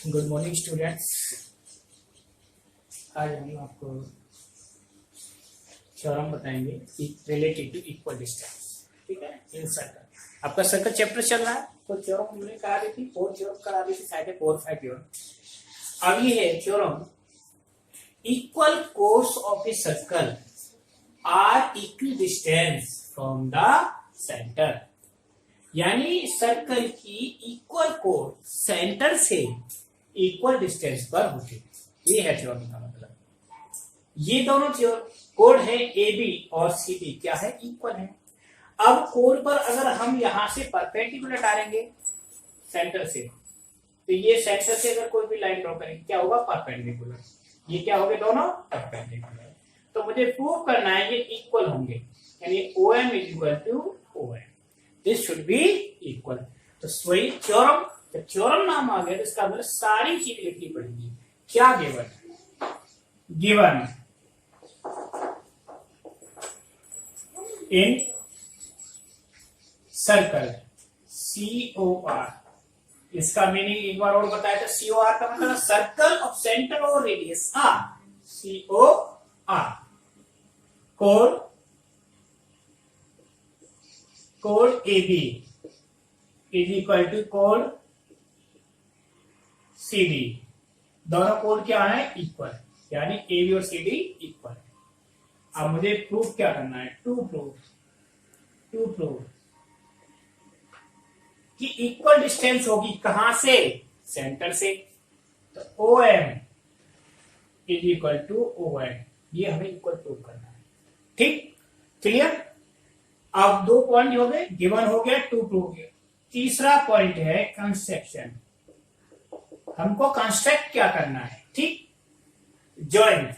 Good morning students. आज हम आपको थ्योरम बताएंगे रिलेटेड टू इक्वल डिस्टेंस। ठीक है, इन सर्कल आपका सर्कल चैप्टर चल रहा है। तो थ्योरम हमने करा दी थी, 4 थ्योरम करा दी थी, शायद 4-5 थ्योरम। अब ये है theorem equal chords of a circle are equal distance from the centre, यानी सर्कल की इक्वल कोर्स सेंटर से इक्वल डिस्टेंस पर होती है। ये है थ्योरम का मतलब। ये दोनों कोड है ए बी और सी डी क्या है, इक्वल है। अब कोड पर अगर हम यहां से परपेंडिकुलर डालेंगे सेंटर से, तो ये सेंटर से अगर कोई भी लाइन ड्रॉ करेंगे क्या होगा, परपेंडिकुलर। ये क्या हो गए, दोनों परपेंडिकुलर। तो मुझे प्रूव करना है ये इक्वल होंगे, यानी O M is equal to O M, this should be equal. तो वही थ्योरम, जब थ्योरम नाम आ गया तो इसका मतलब सारी चीज लिखनी पड़ेगी। क्या given, given in circle C O R, इसका मीनिंग एक बार और बताया था। सी ओ आर का मतलब सर्कल ऑफ सेंटर और radius are, C O are. Code, code A B is equal to code C D. दोनों कोड क्या है, इक्वल, यानी ए बी और सी डी इक्वल। अब मुझे प्रूफ क्या करना है, टू प्रूफ कि इक्वल डिस्टेंस होगी कहां से, सेंटर से। तो O M is equal to O N, ये हमें इक्वल प्रूफ करना है। ठीक, क्लियर। अब 2 पॉइंट हो गए, गिवन हो गया, टू प्रूफ हो गया। तीसरा पॉइंट है कंस्ट्रक्शन। हमको कंस्ट्रक्ट क्या करना है, ठीक। जॉइन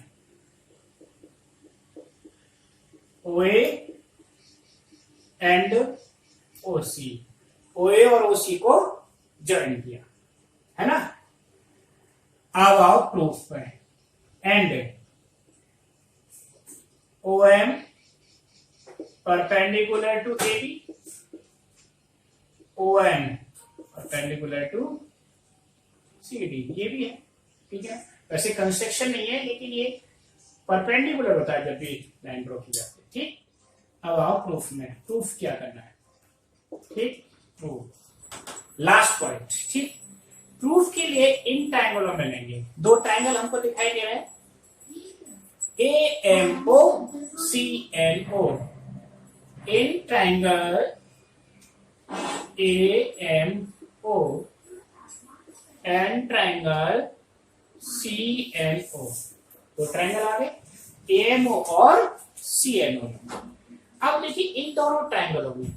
ओए एंड ओसी, ओए और ओसी को ज्वाइन किया है ना। अब आओ प्रूफ पे। And O M perpendicular to A B, O N perpendicular to C D, ये भी है। ठीक है, वैसे कंस्ट्रक्शन नहीं है, लेकिन ये परपेंडिकुलर होता है जब भी लाइन ड्रॉ की जाती है। ठीक, अब आओ प्रूफ में। प्रूफ क्या करना है, ठीक, प्रूफ लास्ट पॉइंट। ठीक, प्रूफ के लिए इन ट्रायंगलों में लेंगे। 2 ट्रायंगल हमको दिखाई दे रहे हैं, A M O C N O. In triangle A M O and triangle C N O, 2 triangle आ गए, ए एम ओ और सी एन ओ। अब देखिए इन दोनों ट्रायंगलों में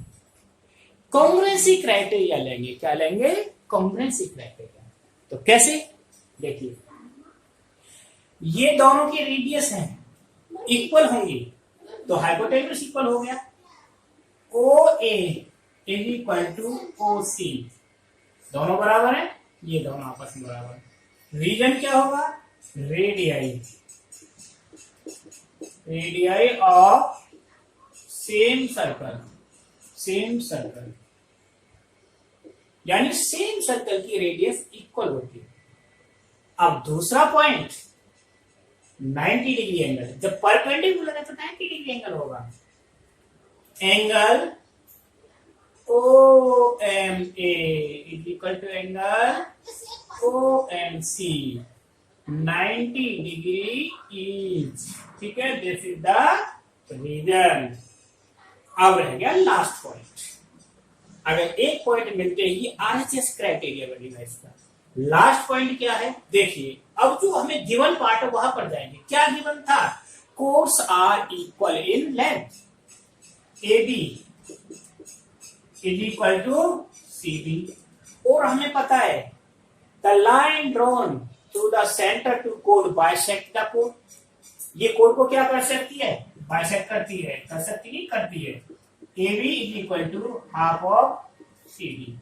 कॉन्ग्रुएंसी क्राइटेरिया लेंगे। क्या लेंगे, कॉन्ग्रुएंसी क्राइटेरिया। तो कैसे, देखिए ये दोनों की रेडियस हैं, इक्वल होंगी, तो हाइपोटेन्यूज इक्वल हो गया। ओ ए इज इक्वल टू ओ सी, दोनों बराबर है, ये दोनों आपस में बराबर। रीजन क्या होगा, radii, radii of same circle, same circle, यानी सेम सर्कल की रेडियस इक्वल होती है। अब दूसरा पॉइंट 90 डिग्री एंगल, जब परपेंडिकुलर है तो 90 डिग्री एंगल होगा। Angle O M A is equal to angle O M C, 90 degree each. ठीक है, दिस इज द रीजन। अब रह गया लास्ट पॉइंट। अगर एक पॉइंट मिलते ही आरएचएस क्राइटेरिया बनेगा इसका। लास्ट पॉइंट क्या है, देखिए अब जो हमें गिवन पार्ट है वहां पर जाएंगे। क्या गिवन था, course are equal in length, A B is equal to C B. और हमें पता है the line drawn through the centre to code bisect the code. ये कोड को क्या कर सकती है, बाइसेक्ट करती है, कर सकती नहीं, करती है। A B is equal to half of C D.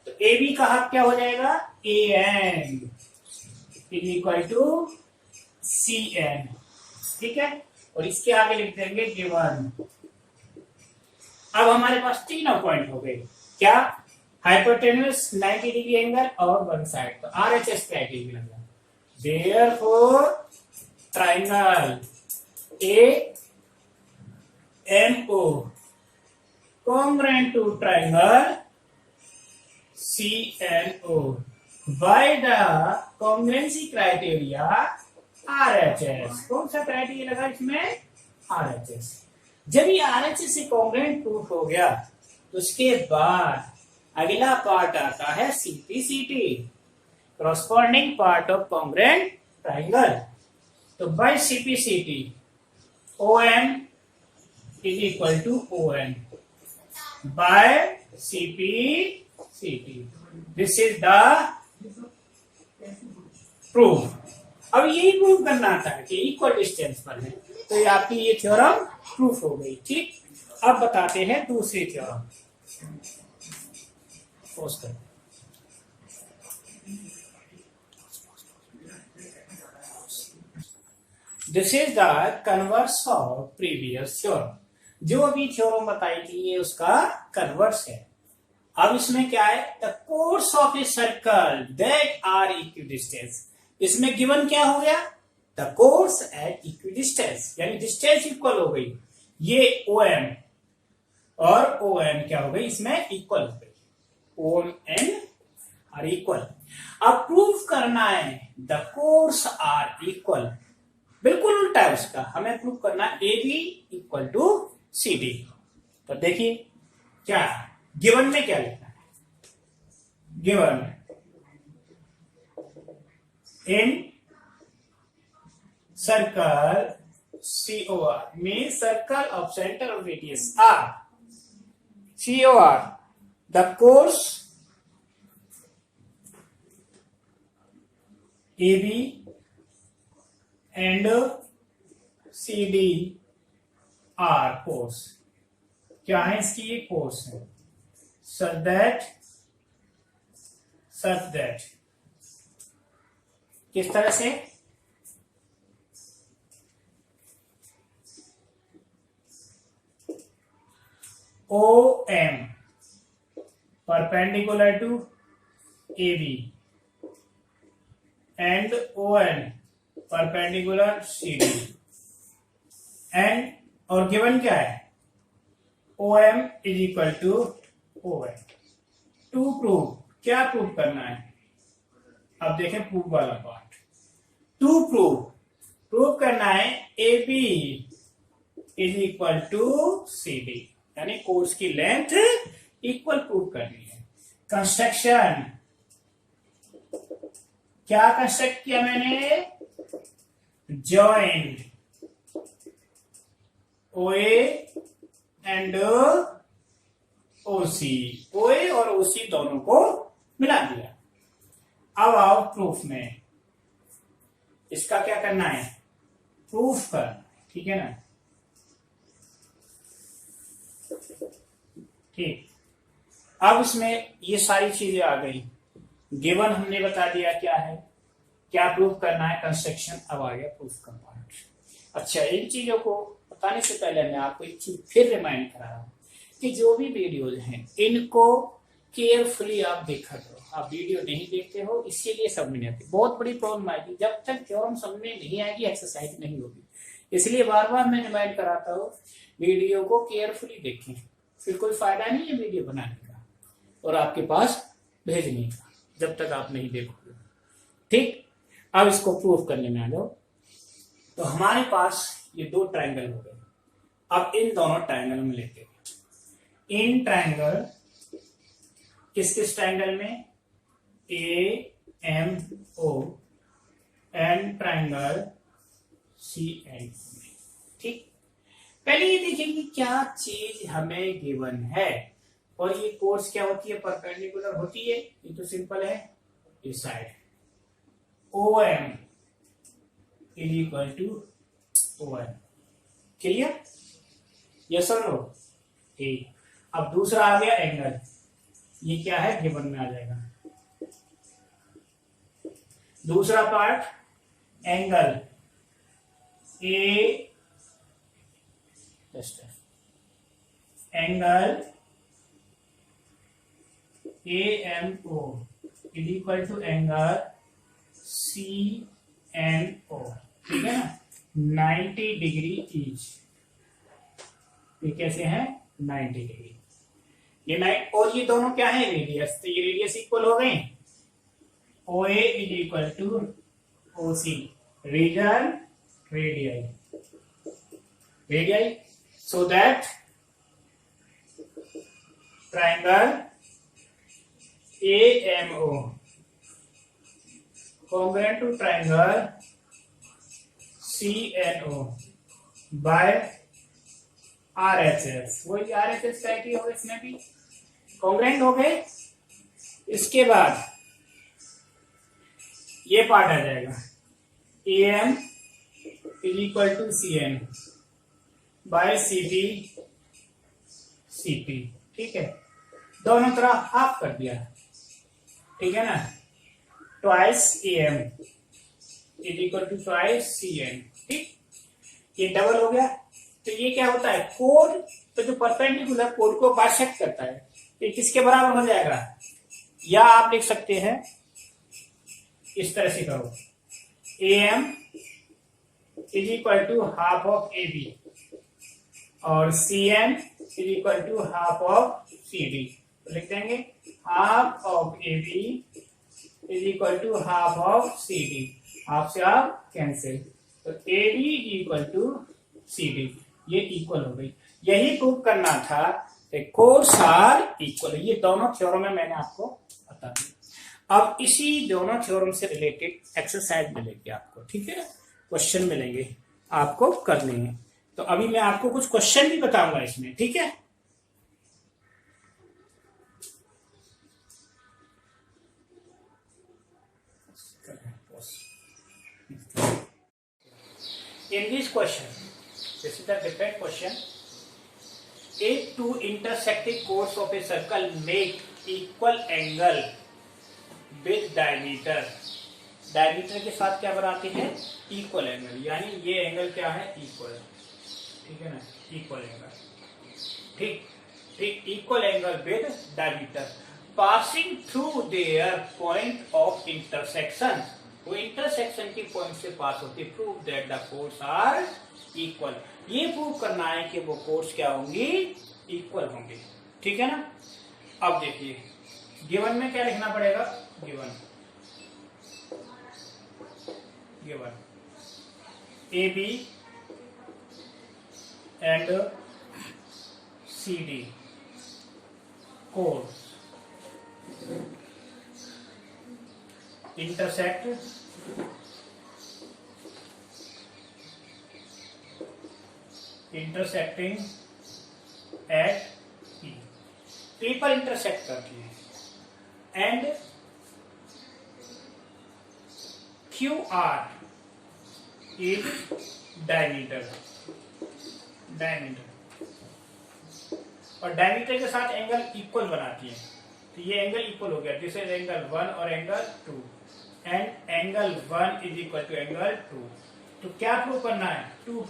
तो ए बी का हाफ क्या हो जाएगा, A N is equal to C N. ठीक है, और इसके आगे लिख देंगे गिवन। अब हमारे पास तीनों पॉइंट हो गए। क्या, हाइपोटेन्यूस 90 डिग्री एंगल और वन साइड, तो RHS क्राइटेरिया लगा। Therefore triangle AMO congruent to triangle CNO by the congruency criteria RHS। कौन सा क्राइटेरिया लगा इसमें? RHS। जब ये RHS से कॉन्ग्रुएंट प्रूफ हो गया तो उसके बाद अगला पार्ट आता है CPCT, corresponding part of congruent triangle। तो by CPCT OM is equal to ON by CPCT। This is the proof। अब यही प्रूफ करना था कि इक्वल डिस्टेंस पर है, तो ये आपकी ये थ्योरम प्रूफ हो गई। ठीक, अब बताते हैं दूसरी theorem. This is the converse of previous theorem. जो अभी थ्योरम बताई थी ये उसका कन्वर्स है। अब इसमें क्या है? The chords of a circle that are equidistance. इसमें गिवन क्या हो गया? द कोर्स एट इक्विडिस्टेंस, यानी डिस्टेंस इक्वल हो गई। ये OM और OM क्या हो गई? इसमें इक्वल हो गई। OM are equal. अब प्रूफ करना है द कोर्स आर इक्वल, बिल्कुल उल्टा है उसका। हमें प्रूफ करना AB इक्वल टू CD। तो देखिए क्या गिवन में क्या लिखना है? Given in circle COR means circle of center of radius R, COR the course AB and CD are course। क्या है इसकी? ये कोर्स है। such that किस तरह से? OM perpendicular to AB and ON perpendicular CD and और given क्या है? OM is equal to ON। To prove, क्या प्रूव करना है? अब देखें प्रूफ वाला पार्ट। टू प्रूव करना है AB is equal to CD, यानी कोर्स की लेंथ इक्वल प्रूव करनी है। कंस्ट्रक्शन क्या कंस्ट्रक्ट किया मैंने? Joint OA and OC, OA और OC दोनों को मिला दिया। अब आओ प्रूफ में। इसका क्या करना है? प्रूफ करना, ठीक है ना? ठीक, अब इसमें ये सारी चीजें आ गई। गिवन हमने बता दिया क्या है, क्या प्रूफ करना है, कंस्ट्रक्शन। अब आ गया प्रूफ का पार्ट। अच्छा, इन चीजों को बताने से पहले मैं आपको एक चीज फिर रिमाइंड करा रहा हूं कि जो भी वीडियोज हैं इनको केयरफुली आप देखा करो। आप वीडियो नहीं देखते हो, इसीलिए समझ नहीं आती। बहुत बड़ी प्रॉब्लम आएगी, जब तक थ्योरम समझ में नहीं आएगी एक्सरसाइज नहीं होगी। इसलिए बार बार मैं रिमाइंड कराता हूँ वीडियो को केयरफुली देखें, फिर कोई फायदा नहीं है वीडियो बनाने का और आपके पास भेजने का जब तक आप नहीं देखोगे। ठीक, अब इसको प्रूफ करने में आ जाओ। तो हमारे पास ये दो ट्रायंगल हो गए। अब इन दोनों ट्रायंगल में लेते हैं। इन ट्रायंगल किस किस ट्रायंगल में? AMO एंड ट्रायंगल CNO में। ठीक, पहले ये देखेंगे क्या चीज हमें गिवन है और ये कोर्स क्या होती है? परपेंडिकुलर होती है। ये तो सिंपल है, इस side OM is equal to ON। Clear? Yes और नो? ठीक, अब दूसरा आ गया एंगल। ये क्या है? गिवन में आ जाएगा। दूसरा part angle angle AMO is equal to angle CNO, ठीक है ना, 90 डिग्री ईच। ये कैसे है 90 डिग्री, ये 9 और ये दोनों क्या है रेडियस, तो ये रेडियस इक्वल हो गए। OA is equal to OC, reason radii, radii, so that triangle AMO congruent to triangle CNO by RHS, वही RHS टाइप ही होगा, इसमें भी कॉन्ग्रेंट हो गए। इसके बाद ये पार्ट आ जाएगा AM is equal to CN by CP, ठीक है, दोनों तरफ हाफ कर दिया, ठीक है ना, twice AM is equal to twice CN, ठीक, ये डबल हो गया। तो ये क्या होता है, कोड, तो जो परपेंडिकुलर कोड को बाइसेक्ट करता है, ये किसके बराबर हो जाएगा, या आप लिख सकते हैं इस तरह से करो, AM is equal to half of AB और CN is equal to half of CD, तो लिख देंगे half of AB is equal to half of CD, half से आप कैंसिल, तो AB is equal to CD, ये इक्वल हो गई। यही प्रूव करना था, कोर्स आर इक्वल, ये दोनों थ्योरम में मैंने आपको बता दिया। अब इसी दोनों थ्योरम से रिलेटेड एक्सरसाइज मिलेगी आपको, ठीक है, क्वेश्चन मिलेंगे आपको करने हैं। तो अभी मैं आपको कुछ क्वेश्चन भी बताऊंगा इसमें, ठीक है। In this question, this is the different question. If two intersecting chords of a circle make equal angle with diameter, diameter के साथ क्या बनाते हैं, इक्वल एंगल, यानी ये एंगल क्या है, इक्वल, ठीक है ना, इक्वल एंगल, ठीक ठीक, equal angle with diameter passing through their point of intersection, वो इंटरसेक्शन के पॉइंट से पास होती है, prove that the chords are equal, ये प्रूव करना है कि वो कोर्स क्या होंगी, इक्वल होंगे, ठीक है ना। अब देखिए गिवन में क्या लिखना पड़ेगा, given AB and CD chords intersect intersecting at P पर इंटरसेक्ट करती है एंड QR इज डायमीटर, और डायमीटर के साथ एंगल इक्वल बनाती है, तो ये एंगल इक्वल हो गया, दिस इज एंगल 1 और angle 2 and angle 1 is equal to angle 2। तो क्या प्रूव करना है, टू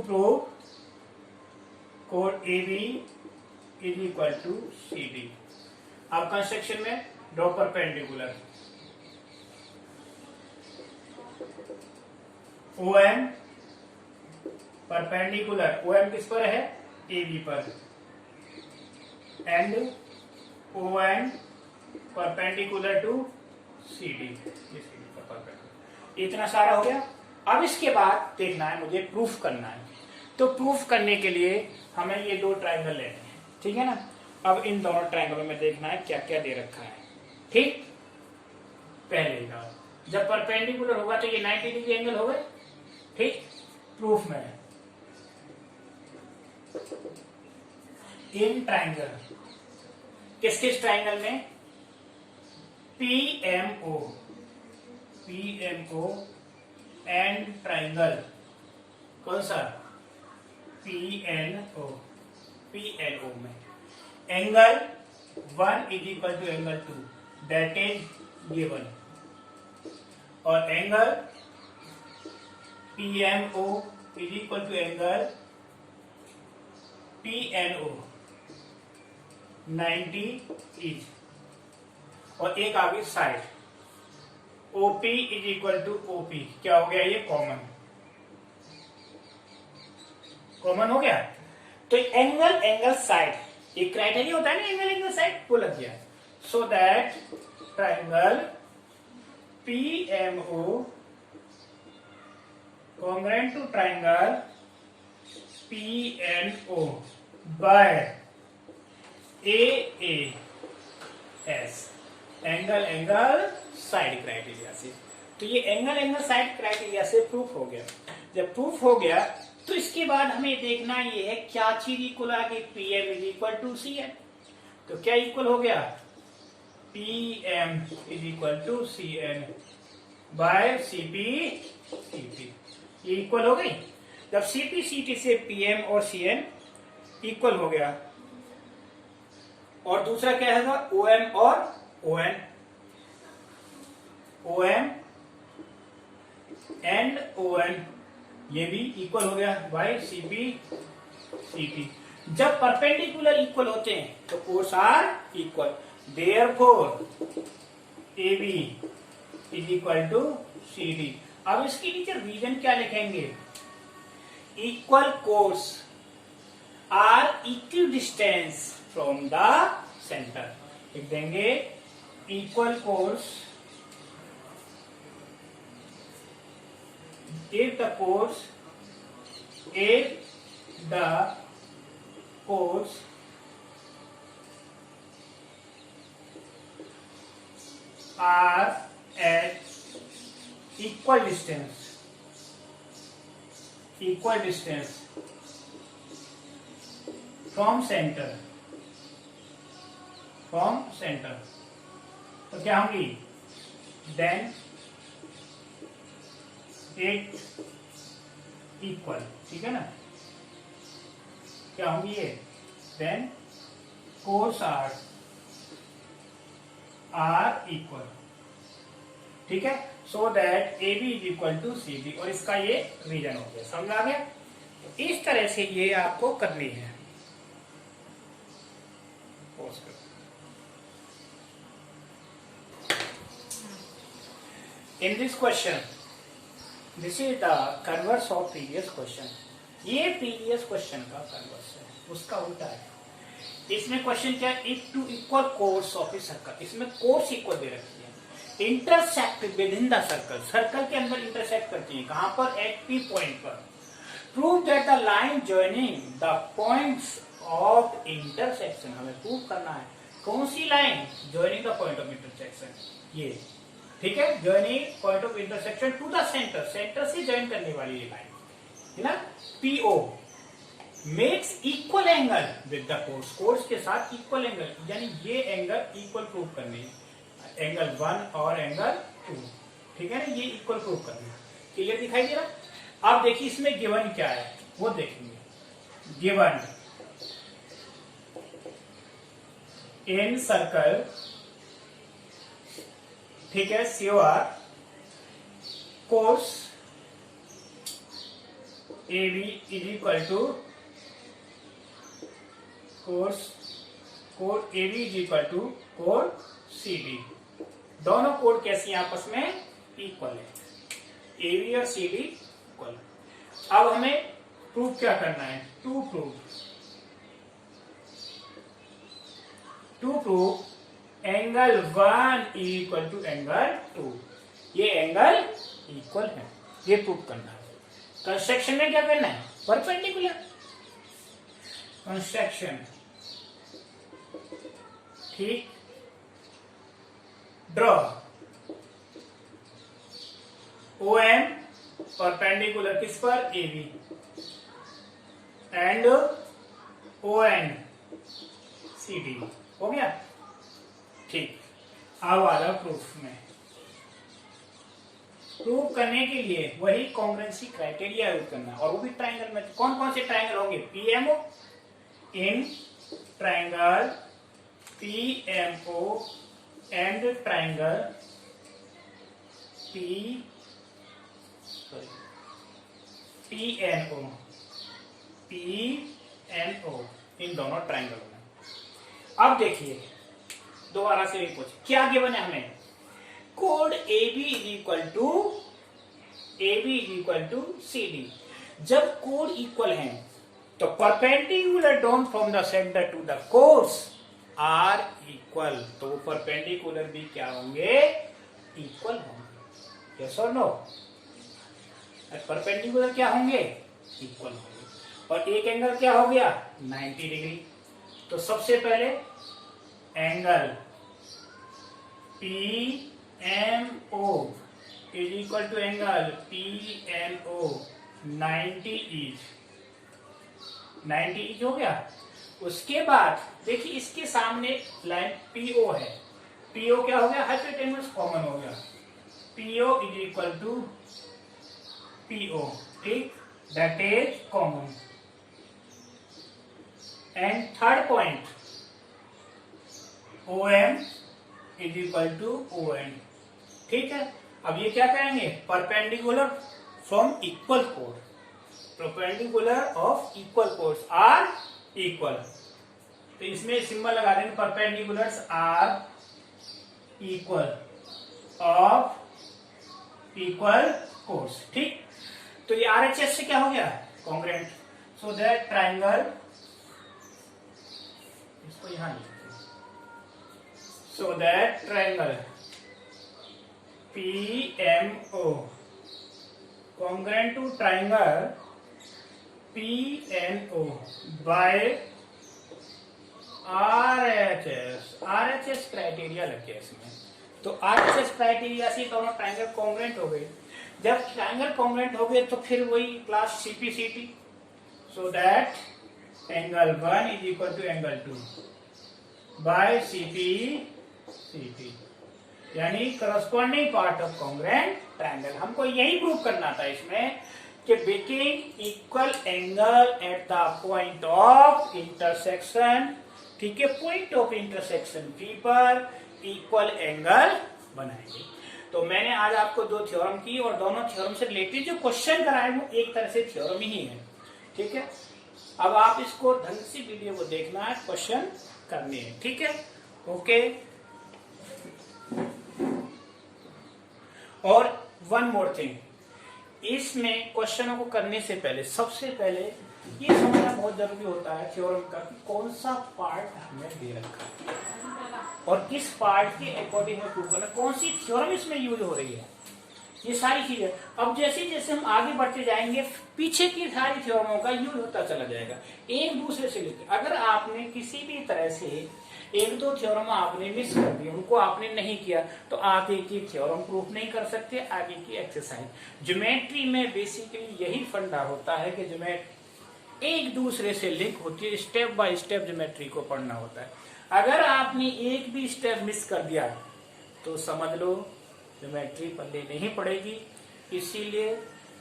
प्रूव कोड AB is equal to CD। अब कंस्ट्रक्शन में draw perpendicular, OM perpendicular, OM किस पर है, AB पर, and OM perpendicular to CD, इतना सारा हो गया। अब इसके बाद देखना है मुझे, प्रूफ करना है, तो प्रूफ करने के लिए हमें ये दो ट्रायंगल लेने हैं, ठीक है ना। अब इन दोनों ट्रायंगलों में देखना है क्या क्या दे रखा है, ठीक। पहले का जब परपेंडिकुलर होगा तो ये 90 डिग्री एंगल होगा, ठीक। प्रूफ में इन ट्रायंगल, किस किस ट्रायंगल में, PMO एंड ट्रायंगल, कौन सा, PNO में angle 1 is equal to angle 2, that is given, और angle PMO is equal to angle PNO, 90 is, और एक आ गई side OP is equal to OP, क्या हो गया ये कॉमन, कॉमन हो गया। तो एंगल साइड, एक क्राइटेरिया होता है ना एंगल साइड, वो लग गया। So that triangle PMO congruent to triangle PNO by AAS, angle side criteria से। तो ये एंगल साइड क्राइटेरिया से प्रूफ हो गया। जब प्रूफ हो गया तो इसके बाद हमें देखना ये है क्या चीज इक्वल आ गई, PM is equal to CN। तो क्या इक्वल हो गया, PM is equal to CN by CP CT, ये इक्वल हो गई। जब CP CT से PM और CN इक्वल हो गया, और दूसरा क्या है OM और ON, OM एंड ON ये भी इक्वल हो गया बाय CP CT। जब परपेंडिकुलर इक्वल होते हैं तो chords are equal, therefore AB is equal to CD। अब इसके नीचे रीजन क्या लिखेंगे, equal chords are equal distance from the centre, लिख देंगे equal chords if the course are at equal distance from center, तो क्या होंगी, देन इट इक्वल, ठीक है ना, क्या होंगी ये, देन कोर्स आर इक्वल, ठीक है। So that AB is equal to CD, और इसका ये रीजन हो गया, समझ आ गया। तो इस तरह से ये आपको करनी है। In this question, this is the converse of previous question, ये प्रीवियस क्वेश्चन का कन्वर्स है, उसका उल्टा है। इसमें क्वेश्चन क्या है, if two equal chords of a circle, इसमें कोर्स इक्वल दे रखी है, intersect with in the circle, circle के अंदर इंटरसेक्ट करती है, कहां पर, एट P पॉइंट पर। Prove that the line joining the points of intersection, हमें प्रूव करना है कौन सी line, joining the point of intersection, ये, ठीक है, joining point of intersection to the centre, centre से जॉइन करने वाली ये लाइन है ना, PO makes equal angle with the chords, chords के साथ इक्वल एंगल, यानी ये एंगल इक्वल प्रूव करनी है, एंगल 1 और एंगल 2, ठीक है ना, ये इक्वल प्रूव करना है। क्लियर दिखाई दे रहा। अब देखिए इसमें गिवन क्या है वो देखेंगे। गिवन इन सर्कल, ठीक है, COR chords AB is equal to कोड AB इज इक्वल टू कोड CD, दोनों कोड कैसी आपस में इक्वल है, AB और CD इक्वल। अब हमें प्रूफ क्या करना है, to proof angle 1 equal to angle 2, ये एंगल इक्वल है, ये प्रूफ करना है। कंस्ट्रक्शन में क्या करना है, परपेंडिकुलर कंस्ट्रक्शन, ठीक, ड्रॉ OM परपेंडिकुलर किस पर, AB, एंड ON CD, हो गया, ठीक। अब आ रहा प्रूफ में, प्रूव करने के लिए वही कॉन्ग्रुएंसी क्राइटेरिया यूज करना है, और वो भी ट्राइंगल में। कौन कौन से ट्राइंगल होंगे, PMO in triangle PMO and triangle PNO, इन दोनों ट्राइंगल में। अब देखिए दोबारा से पूछ क्या गिवन है हमें, कोड AB is equal to CD। जब कोड इक्वल है तो perpendicular down from the centre to the chords are equal, तो परपेंडिकुलर भी क्या होंगे, इक्वल होंगे। यस और नो, परपेंडिकुलर क्या होंगे, इक्वल होंगे। और एक एंगल क्या हो गया 90 डिग्री। तो सबसे पहले angle PMO is equal to angle PNO 90 is हो गया। उसके बाद देखिए इसके सामने लाइन PO है, PO क्या हो गया, हाइपोटेन्यूज कॉमन हो गया, PO is equal to PO, ठीक, that is common. And third point OM is equal to ON, ठीक है। अब ये क्या करेंगे, परपेंडिकुलर फ्रॉम इक्वल कोड, perpendicular of equal chords are equal. तो इसमें सिंबल लगा देंगे, perpendiculars are equal of equal chords, ठीक। तो ये RHS से क्या हो गया, कॉन्ग्रुएंट। सो दैट ट्राइंगल, इसको यहां लिखते हैं, so that triangle PMO congruent to triangle PNO by RHS criteria लग गया इसमें। तो RHS क्राइटेरिया से दोनों ट्राइंगल कॉन्ग्रुएंट हो गए। जब ट्राइंगल कॉन्ग्रुएंट हो गए तो फिर वही class CPCT, so that angle 1 is equal to angle 2 by CPCT, यानी corresponding part of congruent triangle. हमको यही प्रूव करना था इसमें कि between equal angle at the point of intersection, ठीक है, पॉइंट ऑफ इंटरसेक्शन P पर इक्वल एंगल बनाएंगे। तो मैंने आज आपको दो थ्योरम की और दोनों थ्योरम से रिलेटेड जो क्वेश्चन कराए वो एक तरह से थ्योरम ही है, ठीक है। अब आप इसको ढंग से वीडियो को देखना है, क्वेश्चन करने हैं, ठीक है, ओके। और वन मोर थिंग, इसमें क्वेश्चनों को करने से पहले सबसे पहले ये समझना बहुत जरूरी होता है थ्योरम का कि कौन सा पार्ट हमें दे रखा है और किस पार्ट के अकॉर्डिंग में प्रूव करना, कौन सी थ्योरम इसमें यूज हो रही है, ये सारी चीजें। अब जैसे जैसे हम आगे बढ़ते जाएंगे पीछे की सारी थ्योरमों का यूज होता चला जाएगा एक दूसरे से लेकर। अगर आपने किसी भी तरह से एक दो थ्योरम आपने मिस कर दिया, उनको आपने नहीं किया, तो आगे की थ्योरम प्रूफ नहीं कर सकते, आगे की एक्सरसाइज। ज्योमेट्री में बेसिकली यही फंडा होता है कि ज्योमेट्री एक दूसरे से लिंक होती है, स्टेप बाय स्टेप ज्योमेट्री को पढ़ना होता है। अगर आपने एक भी स्टेप मिस कर दिया तो समझ लो ज्योमेट्री पल्ले नहीं पड़ेगी। इसीलिए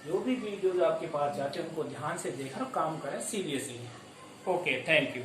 जो भी वीडियोज आपके पास जाते हैं उनको ध्यान से देखकर काम करें सीरियसली। Okay, thank you.